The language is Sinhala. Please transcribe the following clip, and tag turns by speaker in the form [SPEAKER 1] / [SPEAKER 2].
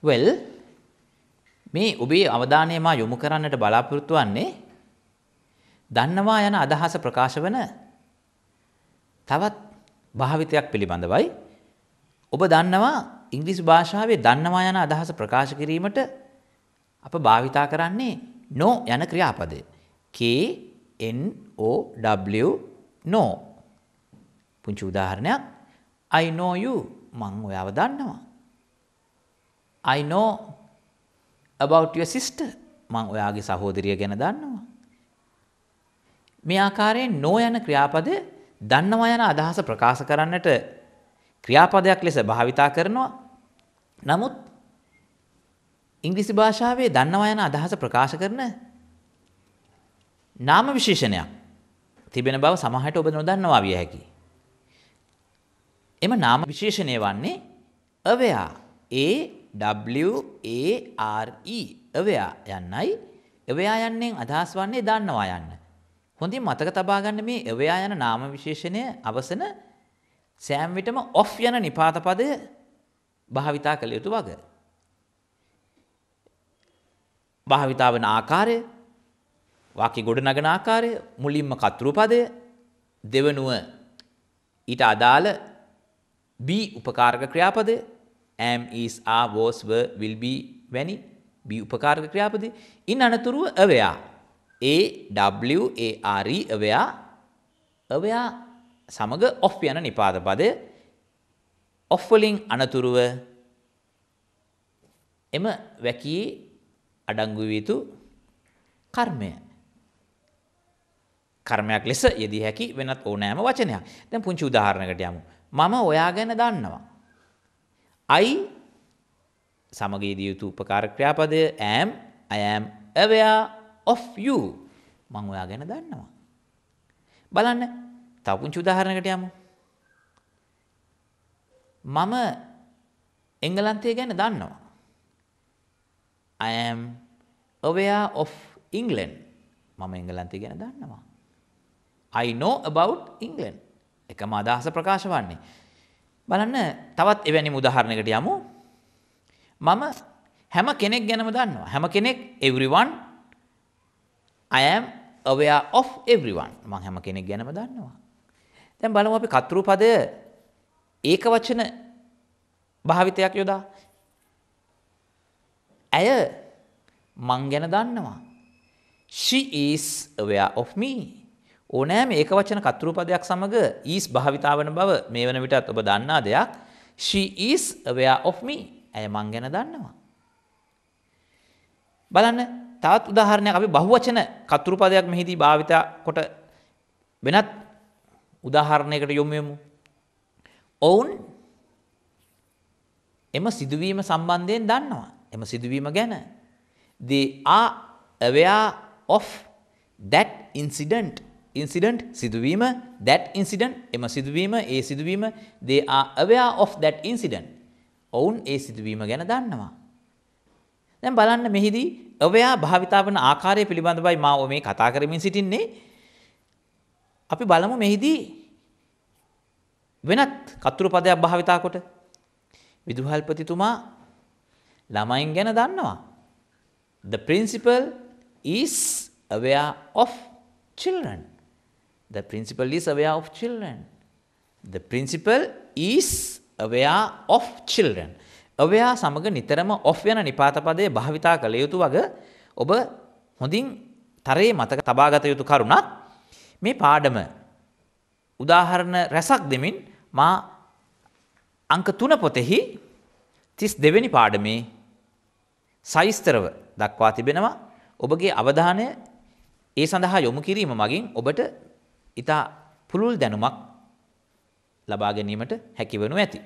[SPEAKER 1] well මේ ඔබේ අවධානය මා යොමු කරන්නට බලාපොරොත්තු වන්නේ දන්නවා යන අදහස ප්‍රකාශ වන තවත් භාවිතයක් පිළිබඳවයි. ඔබ දන්නවා ඉංග්‍රීසි භාෂාවේ දන්නවා යන අදහස ප්‍රකාශ කිරීමට අප භාවිතා කරන්නේ know යන ක්‍රියාපදය. K N O W know. පුංචි උදාහරණයක් I know you මං ඔයාව දන්නවා. I know about your sister මං ඔයාගේ සහෝදරිය ගැන දන්නවා. මේ ආකාරයෙන් know යන ක්‍රියාපදය දන්නවා යන අදහස ප්‍රකාශ කරන්නට ක්‍රියාපදයක් ලෙස භාවිතා කරනවා. නමුත් ඉංග්‍රීසි භාෂාවේ දන්නවා යන අදහස ප්‍රකාශ කරන නාම විශේෂණයක් තිබෙන බව සමහරට ඔබ නොදන්නවා විය හැකියි. එම නාම විශේෂණය වන්නේ aware A-W-A-R-E aware යන්නයි. aware යන්නෙන් අදහස් වන්නේ දන්නවා යන්න. හොඳින් මතක තබා ගන්න මේ aware යන නාම විශේෂණය අවසන සෑම විටම of යන නිපාත පදය භාවිතා කළ යුතු වග. භාවිතා වන ආකාරය, වාක්‍ය ගොඩනගන ආකාරය, මුලින්ම කතෘ පදය, දෙවනුව ඊට අදාළ be උපකාරක ක්‍රියාපදය, am is are was were will be වැනි be උපකාරක ක්‍රියාපදය, ඉන් අනතුරුව aware A-W-A-R-E aware සමග of යන නිපාත පදය, of වලින් අනතුරුව එම වැකියේ අඩංගු විය යුතු කර්මය. කර්මයක් ලෙස යෙදිය හැකි වෙනත් ඕනෑම වචනයක්. දැන් පුංචි උදාහරණයකට යමු. මම ඔයා ගැන දන්නවා. I සමග යෙදිය යුතු උපකාරක ක්‍රියාපදය am I am aware of you. මම ඔයා ගැන දන්නවා. බලන්න තව පුංචි උදාහරණයකට යමු. මම එංගලන්තය ගැන දන්නවා. I am aware of England. මම එංගලන්තය ගැන දන්නවා. I know about England. එකම අදහස ප්‍රකාශ වන්නේ. බලන්න තවත් එවැනි උදාහරණයකට යමු. මම හැම කෙනෙක් ගැනම දන්නවා. හැම කෙනෙක් everyone. I am aware of everyone. මම හැම කෙනෙක් ගැනම දන්නවා. දැන් බලමු අපි කතෘ පදය ඒක වචන භාවිතයක් යොදා. ඇය මං ගැන දන්නවා. She is aware of me. ඕනෑම ඒක වචන කතෘ පදයක් සමග is භාවිතා වන බව මේ වන විටත් ඔබ දන්නා දෙයක්. She is aware of me. ඇය මං ගැන දන්නවා. බලන්න තවත් උදාහරණයක් අපි බහුවචන කතෘ පදයක් මෙහිදී භාවිතා කොට වෙනත් උදාහරණයකට යොමු වෙමු. ඔවුන් එම සිදුවීම සම්බන්ධයෙන් දන්නවා. එම සිදුවීම ගැන. They are aware of that incident. Incident සිදුවීම, that incident එම සිදුවීම, ඒ සිදුවීම. They are aware of that incident. ඔවුන් ඒ සිදුවීම ගැන දන්නවා. දැන් බලන්න මෙහිදී aware භාවිතා වන ආකාරය පිළිබඳවයි මා මේ කතා කරමින් සිටින්නේ. අපි බලමු මෙහිදී වෙනත් කතෘ පදයක් භාවිතා කොට. විදුහල්පතිතුමා ළමයින් ගැන දන්නවා. The principal is aware of children. The principal is aware of children. The principal is aware of children. aware සමග නිතරම of යන නිපාත පදයේ භාවිතා කළ යුතු වග ඔබ හොඳින් තරයේ මතක තබාගත යුතු කරුණක්. මේ පාඩම උදාහරණ රැසක් දෙමින් මා අංක 3 පොතෙහි 32 වෙනි පාඩමේ සවිස්තරව දක්වා තිබෙනවා. ඔබගේ අවධානය ඒ සඳහා යොමු කිරීම මගින් ඔබට ඉතා පුළුල් දැනුමක් ලබා ගැනීමට හැකිවනු ඇති.